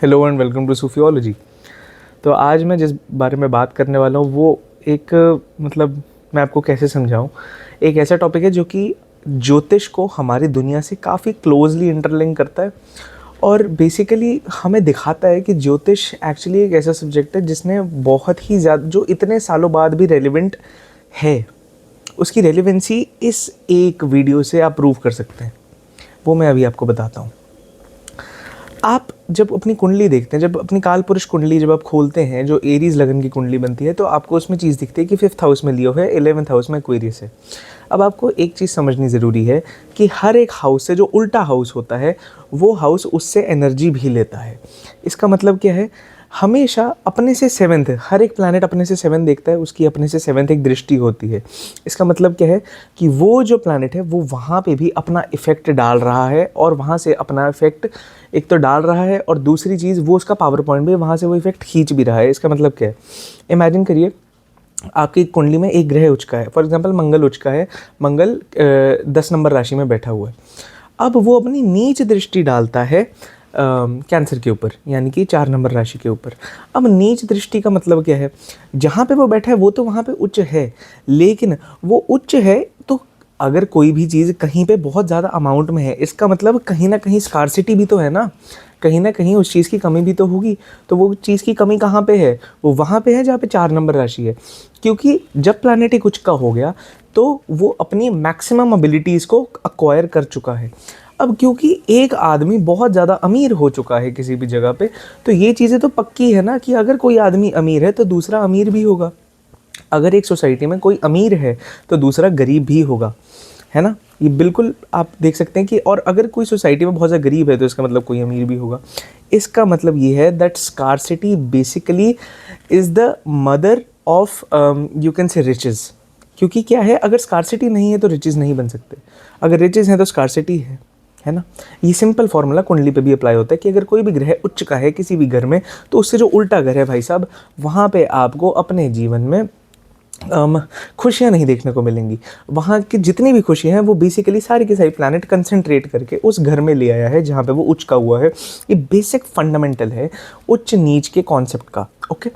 Hello and welcome to Sufiology. तो आज मैं जिस बारे में बात करने वाला हूँ वो एक मैं आपको कैसे समझाऊँ, एक ऐसा टॉपिक है जो कि ज्योतिष को हमारी दुनिया से काफ़ी क्लोजली इंटरलिंक करता है और बेसिकली हमें दिखाता है कि ज्योतिष एक्चुअली एक ऐसा सब्जेक्ट है जिसने बहुत ही ज़्यादा, जो इतने सालों बाद भी रेलिवेंट है, उसकी रेलिवेंसी इस एक वीडियो से आप प्रूव कर सकते हैं। वो मैं अभी आपको बताता हूँ। आप जब अपनी कुंडली देखते हैं, जब अपनी काल पुरुष कुंडली जब आप खोलते हैं, जो एरीज लगन की कुंडली बनती है, तो आपको उसमें चीज़ दिखती है कि 5th हाउस में लियो है, 11th हाउस में एक्वेरियस है। अब आपको एक चीज़ समझनी ज़रूरी है कि हर एक हाउस से जो उल्टा हाउस होता है वो हाउस उससे एनर्जी भी लेता है। इसका मतलब क्या है, हमेशा अपने से 7th, हर एक प्लैनेट अपने से 7 देखता है, उसकी अपने से 7th एक दृष्टि होती है। इसका मतलब क्या है कि वो जो प्लैनेट है वो वहाँ पे भी अपना इफ़ेक्ट डाल रहा है और वहाँ से अपना इफ़ेक्ट एक तो डाल रहा है और दूसरी चीज़ वो उसका पावर पॉइंट भी वहाँ से वो इफ़ेक्ट खींच भी रहा है। इसका मतलब क्या है, इमेजिन करिए आपकी कुंडली में एक ग्रह उचका है, फॉर एग्जांपल मंगल उचका है, मंगल 10 नंबर राशि में बैठा हुआ है। अब वो अपनी नीच दृष्टि डालता है कैंसर के ऊपर, यानी कि 4 नंबर राशि के ऊपर। अब नीच दृष्टि का मतलब क्या है, जहाँ पे वो बैठा है वो तो वहाँ पे उच्च है, लेकिन वो उच्च है तो अगर कोई भी चीज़ कहीं पे बहुत ज़्यादा अमाउंट में है, इसका मतलब कहीं ना कहीं स्कार्सिटी भी तो है ना, कहीं ना कहीं उस चीज़ की कमी भी तो होगी। तो वो चीज़ की कमी कहाँ पे है, वो वहाँ पे है जहाँ पे 4 नंबर राशि है। क्योंकि जब प्लैनेट एक उच्च का हो गया तो वो अपनी मैक्सिमम एबिलिटीज़ को अक्वायर कर चुका है। अब क्योंकि एक आदमी बहुत ज़्यादा अमीर हो चुका है किसी भी जगह पे, तो ये चीज़ें तो पक्की है ना कि अगर कोई आदमी अमीर है तो दूसरा अमीर भी होगा। अगर एक सोसाइटी में कोई अमीर है तो दूसरा गरीब भी होगा, है ना। ये बिल्कुल आप देख सकते हैं कि, और अगर कोई सोसाइटी में बहुत ज़्यादा गरीब है तो इसका मतलब कोई अमीर भी होगा। इसका मतलब ये है that scarcity basically is the mother of you can say riches. क्योंकि क्या है, अगर स्कार्सिटी नहीं है तो रिचेज़ नहीं बन सकते, अगर रिचेज़ हैं तो स्कार्सिटी है ना। ये सिंपल फार्मूला कुंडली पे भी अप्लाई होता है कि अगर कोई भी ग्रह उच्च का है किसी भी घर में, तो उससे जो उल्टा घर है भाई साहब, वहाँ पे आपको अपने जीवन में खुशियाँ नहीं देखने को मिलेंगी। वहाँ की जितनी भी खुशियाँ हैं वो बेसिकली सारी की सारी प्लैनेट कंसंट्रेट करके उस घर में ले आया है जहाँ पे वो उच्च का हुआ है। ये बेसिक फंडामेंटल है उच्च नीच के कॉन्सेप्ट का। ओके,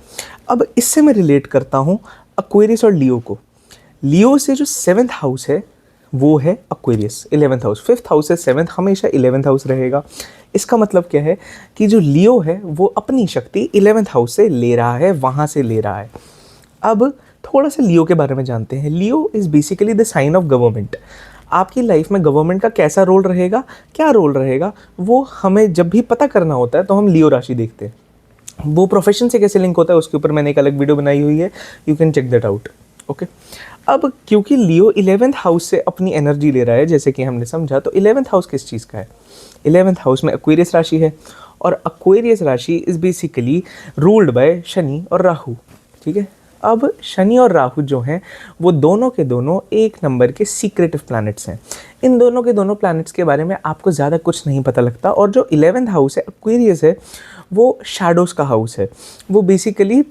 अब इससे मैं रिलेट करता हूँ एक्वेरियस और लियो को। लियो से जो 7th हाउस है वो है Aquarius, 11th house. 5th house से 7th हमेशा 11th हाउस रहेगा। इसका मतलब क्या है कि जो लियो है वो अपनी शक्ति 11th हाउस से ले रहा है, वहाँ से ले रहा है। अब थोड़ा सा लियो के बारे में जानते हैं। Leo is basically the sign of government. आपकी लाइफ में गवर्नमेंट का कैसा रोल रहेगा, क्या रोल रहेगा, वो हमें जब भी पता करना होता है तो हम लियो राशि देखते हैं। वो प्रोफेशन से कैसे लिंक होता है उसके ऊपर मैंने एक अलग वीडियो बनाई हुई है, you can check that out. Okay, अब क्योंकि लियो 11th हाउस से अपनी एनर्जी ले रहा है, जैसे कि हमने समझा, तो 11th हाउस किस चीज़ का है, 11th हाउस में एक्वेरियस राशि है और एक्वेरियस राशि is basically ruled by Shani और राहु। ठीक है, अब शनि और राहु जो हैं वो दोनों के दोनों एक नंबर के सीक्रेटिव प्लैनेट्स हैं। इन दोनों के दोनों प्लैनेट्स के बारे में आपको ज़्यादा कुछ नहीं पता लगता। और जो 11th हाउस है एक्वेरियस है, वो शैडोज़ का हाउस है, वो बेसिकली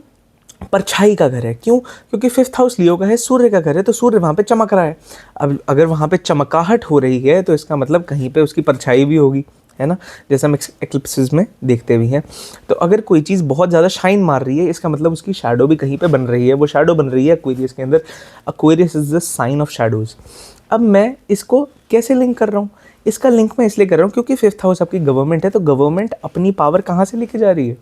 परछाई का घर है। क्यों? क्योंकि 5th हाउस लियो का है, सूर्य का घर है, तो सूर्य वहाँ पे चमक रहा है। अब अगर वहाँ पे चमकाहट हो रही है तो इसका मतलब कहीं पे उसकी परछाई भी होगी, है ना, जैसे हम एक्लिप्सिस में देखते भी हैं। तो अगर कोई चीज़ बहुत ज़्यादा शाइन मार रही है, इसका मतलब उसकी शैडो भी कहीं पे बन रही है। वो शैडो बन रही है एक्वेरियस के अंदर। Aquarius is the sign of shadows. अब मैं इसको कैसे लिंक कर रहा हूँ, इसका लिंक मैं इसलिए कर रहा हूँ क्योंकि 5th हाउस आपकी गवर्नमेंट है, तो गवर्नमेंट अपनी पावर कहाँ से लेके जा रही है,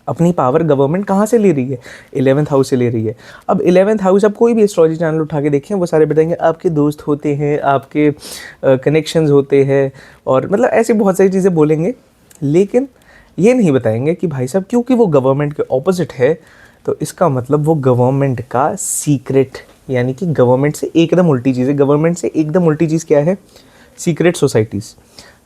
अपनी पावर गवर्नमेंट कहाँ से ले रही है, 11th हाउस से ले रही है। अब 11th हाउस, आप कोई भी एस्ट्रोलॉजी चैनल उठा के देखें, वो सारे बताएंगे आपके दोस्त होते हैं, आपके कनेक्शंस होते हैं, और मतलब ऐसी बहुत सारी चीज़ें बोलेंगे, लेकिन ये नहीं बताएंगे कि भाई साहब क्योंकि वो गवर्नमेंट के ऑपोजिट है तो इसका मतलब वो गवर्नमेंट का सीक्रेट, यानी कि गवर्नमेंट से एकदम उल्टी चीज़ है। गवर्नमेंट से एकदम उल्टी चीज़ क्या है, सीक्रेट सोसाइटीज़।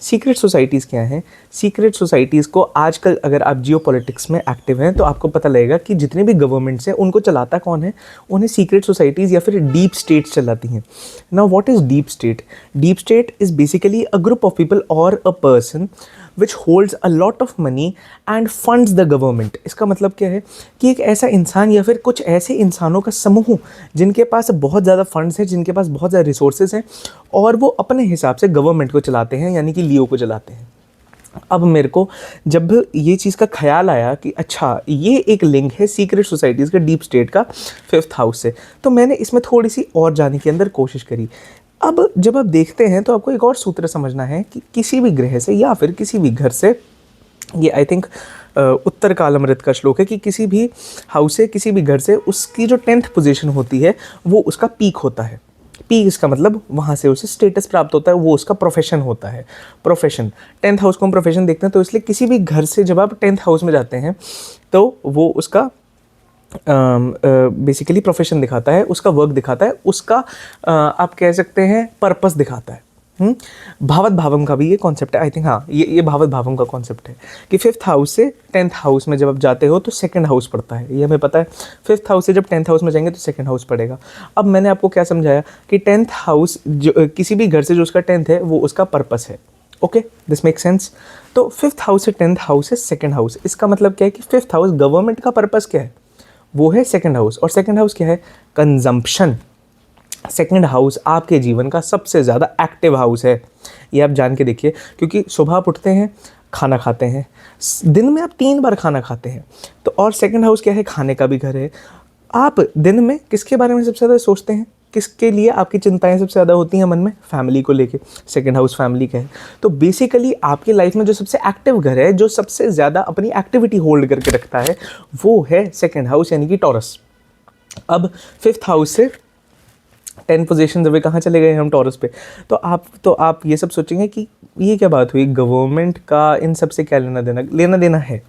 सीक्रेट सोसाइटीज़ क्या हैं? सीक्रेट सोसाइटीज़ को आजकल अगर आप जियो पॉलिटिक्स में एक्टिव हैं तो आपको पता लगेगा कि जितने भी गवर्नमेंट्स हैं उनको चलाता कौन है, उन्हें सीक्रेट सोसाइटीज़ या फिर डीप स्टेट्स चलाती हैं। Now what is deep state? Deep state is basically a group of people और a person which holds a lot of money and funds the government. इसका मतलब क्या है कि एक ऐसा इंसान या फिर कुछ ऐसे इंसानों का समूह जिनके पास बहुत ज़्यादा फंड्स हैं, जिनके पास बहुत ज़्यादा रिसोर्सेज हैं, और वो अपने हिसाब से गवर्नमेंट को चलाते हैं, यानी कि लियो को चलाते हैं। अब मेरे को जब ये चीज़ का ख्याल आया कि अच्छा ये एक लिंक है सीक्रेट सोसाइटीज़ का, डीप स्टेट का, फिफ्थ हाउस से, तो मैंने इसमें थोड़ी सी और जाने की अंदर कोशिश करी। अब जब आप देखते हैं तो आपको एक और सूत्र समझना है कि किसी भी ग्रह से या फिर किसी भी घर से, ये आई थिंक उत्तर कालामृत का श्लोक है कि किसी भी हाउस से, किसी भी घर से उसकी जो 10th पोजीशन होती है वो उसका पीक होता है। पीक इसका मतलब वहाँ से उसे स्टेटस प्राप्त होता है, वो उसका प्रोफेशन होता है। प्रोफेशन, 10th हाउस को हम प्रोफेशन देखते हैं, तो इसलिए किसी भी घर से जब आप 10th हाउस में जाते हैं तो वो उसका बेसिकली प्रोफेशन दिखाता है, उसका वर्क दिखाता है, उसका आप कह सकते हैं पर्पस दिखाता है। भावत भावम का भी ये कॉन्सेप्ट है आई थिंक, हाँ ये भावत भावम का कॉन्सेप्ट है कि 5th हाउस से 10th हाउस में जब आप जाते हो तो 2nd हाउस पड़ता है, ये हमें पता है। 5th हाउस से जब 10th हाउस में जाएंगे तो 2nd हाउस पड़ेगा। अब मैंने आपको क्या समझाया कि 10th हाउस जो किसी भी घर से जो उसका 10th है वो उसका पर्पस है। Okay, this make sense. तो 5th हाउस से 10th हाउस है 2nd हाउस, इसका मतलब क्या है कि 5th हाउस गवर्नमेंट का पर्पस क्या है, वो है 2nd हाउस। और 2nd हाउस क्या है, कंजम्पशन। 2nd हाउस आपके जीवन का सबसे ज़्यादा एक्टिव हाउस है, ये आप जान के देखिए। क्योंकि सुबह आप उठते हैं, खाना खाते हैं, दिन में आप 3 बार खाना खाते हैं, तो और 2nd हाउस क्या है, खाने का भी घर है। आप दिन में किसके बारे में सबसे ज़्यादा सोचते हैं, किसके लिए आपकी चिंताएं सबसे ज़्यादा होती हैं मन में, फैमिली को लेके। 2nd हाउस फैमिली का है। तो बेसिकली आपकी लाइफ में जो सबसे एक्टिव घर है, जो सबसे ज़्यादा अपनी एक्टिविटी होल्ड करके रखता है, वो है 2nd हाउस यानी कि टॉरस। अब 5th हाउस से 10 पोजीशन जब कहाँ चले गए हम, टॉरस पे। तो आप ये सब सोचेंगे कि ये क्या बात हुई, गवर्नमेंट का इन सब से क्या लेना देना है।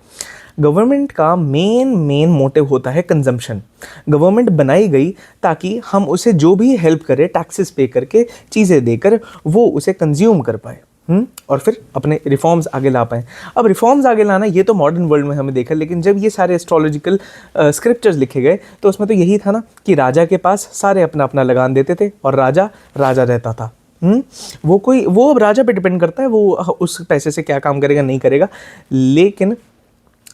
गवर्नमेंट का मेन मोटिव होता है कंजम्पशन। गवर्नमेंट बनाई गई ताकि हम उसे जो भी हेल्प करें, टैक्सेस पे करके, चीज़ें देकर, वो उसे कंज्यूम कर पाए, और फिर अपने रिफॉर्म्स आगे ला पाएँ। अब रिफॉर्म्स आगे लाना ये तो मॉडर्न वर्ल्ड में हमें देखा, लेकिन जब ये सारे एस्ट्रोलॉजिकल स्क्रिप्चर्स लिखे गए तो उसमें तो यही था ना कि राजा के पास सारे अपना अपना लगान देते थे और राजा राजा रहता था। वो अब राजा पे डिपेंड करता है, वो उस पैसे से क्या काम करेगा नहीं करेगा, लेकिन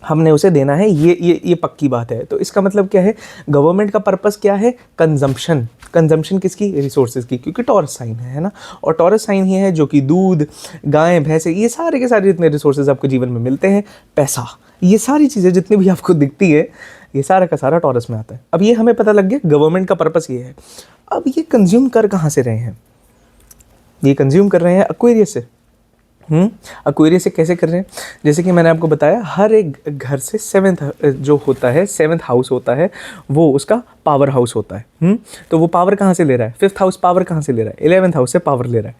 हमने उसे देना है, ये पक्की बात है। तो इसका मतलब क्या है, गवर्नमेंट का पर्पस क्या है, कंजम्पशन। कंजम्पशन किसकी, रिसोर्सेज की, क्योंकि टॉरस साइन है ना। और टॉरस साइन ही है जो कि दूध, गाय, भैंसे, ये सारे के सारे जितने रिसोर्सेज आपको जीवन में मिलते हैं, पैसा, ये सारी चीज़ें जितनी भी आपको दिखती है, ये सारा का सारा टॉरस में आता है। अब ये हमें पता लग गया गवर्नमेंट का पर्पस ये है। अब ये कंज्यूम कर कहाँ से रहे हैं, ये कंज्यूम कर रहे हैं एक्वेरियस से। एक्वेरियस से कैसे कर रहे हैं, जैसे कि मैंने आपको बताया, हर एक घर से 7th जो होता है, 7th हाउस होता है, वो उसका पावर हाउस होता है। तो वो पावर कहाँ से ले रहा है, 5th हाउस पावर कहाँ से ले रहा है, 11th हाउस से पावर ले रहा है।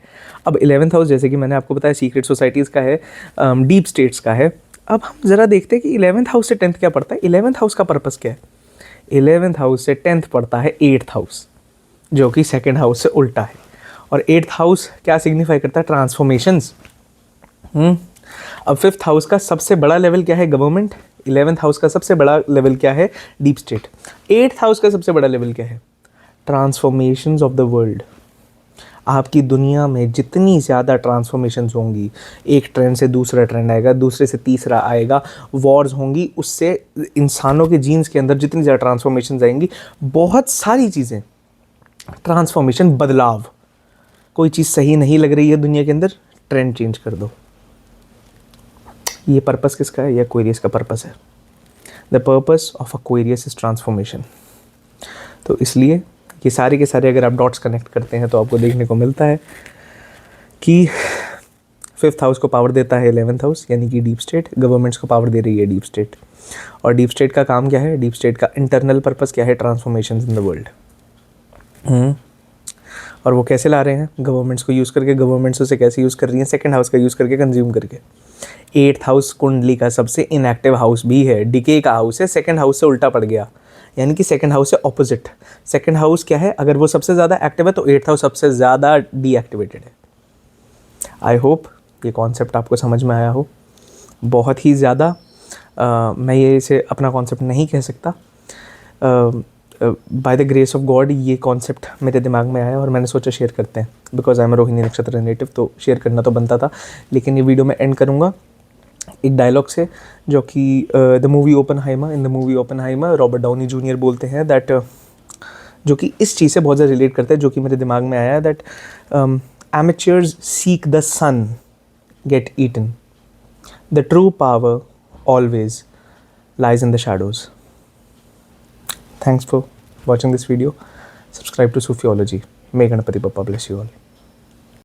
अब 11th हाउस जैसे कि मैंने आपको बताया सीक्रेट सोसाइटीज़ का है, डीप स्टेट्स का है। अब हम ज़रा देखते हैं कि 11th हाउस से 10th क्या पड़ता है। 11th हाउस का पर्पस क्या है, 11th हाउस से 10th पड़ता है 8th हाउस, जो कि 2nd हाउस से उल्टा है। और 8th हाउस क्या सिग्निफाई करता है, ट्रांसफॉर्मेशंस। अब 5th हाउस का सबसे बड़ा लेवल क्या है, गवर्नमेंट। 11th हाउस का सबसे बड़ा लेवल क्या है, डीप स्टेट। 8th हाउस का सबसे बड़ा लेवल क्या है, ट्रांसफॉर्मेशंस ऑफ द वर्ल्ड। आपकी दुनिया में जितनी ज़्यादा ट्रांसफॉर्मेशंस होंगी, एक ट्रेंड से दूसरा ट्रेंड आएगा, दूसरे से तीसरा आएगा, वॉर्स होंगी, उससे इंसानों के जीन्स के अंदर जितनी ज़्यादा ट्रांसफॉर्मेशंस आएंगी, बहुत सारी चीज़ें, ट्रांसफॉर्मेशन, बदलाव। कोई चीज़ सही नहीं लग रही है दुनिया के अंदर, ट्रेंड चेंज कर दो। ये पर्पस किसका है, ये एक्वेरियस का पर्पस है। The purpose of Aquarius is transformation. तो इसलिए ये सारे के सारे अगर आप डॉट्स कनेक्ट करते हैं तो आपको देखने को मिलता है कि 5th हाउस को पावर देता है 11th हाउस यानी कि डीप स्टेट, गवर्नमेंट्स को पावर दे रही है डीप स्टेट। और डीप स्टेट का काम क्या है, डीप स्टेट का इंटरनल पर्पस क्या है, ट्रांसफॉर्मेशन इन द वर्ल्ड। और वो कैसे ला रहे हैं, गवर्नमेंट्स को यूज़ करके। गवर्नमेंट्स उसे कैसे यूज़ कर रही हैं, 2nd हाउस का यूज़ करके, कंज्यूम करके। 8th हाउस कुंडली का सबसे इनएक्टिव हाउस भी है, डिके का हाउस है, 2nd हाउस से उल्टा पड़ गया, यानी कि 2nd हाउस से ऑपोजिट। 2nd हाउस क्या है, अगर वो सबसे ज़्यादा एक्टिव है तो 8th हाउस सबसे ज़्यादा डीएक्टिवेटेड है। आई होप ये कॉन्सेप्ट आपको समझ में आया हो। बहुत ही ज़्यादा मैं ये इसे अपना कॉन्सेप्ट नहीं कह सकता, by the grace of God ये कॉन्सेप्ट मेरे दिमाग में आया और मैंने सोचा शेयर करते हैं, बिकॉज आई एम रोहिणी नक्षत्र नेटिव, तो शेयर करना तो बनता था। लेकिन ये वीडियो में एंड करूँगा एक डायलॉग से, जो कि the movie Oppenheimer, in the movie Oppenheimer Robert Downey junior बोलते हैं, दैट जो कि इस चीज़ से बहुत ज़्यादा रिलेट करता है, जो कि मेरे दिमाग में आया, that amateurs seek the sun, get eaten, The true power always lies in the shadows. Thanks for watching this video. Subscribe to Sufyology. May Ganapati Bappa bless you all.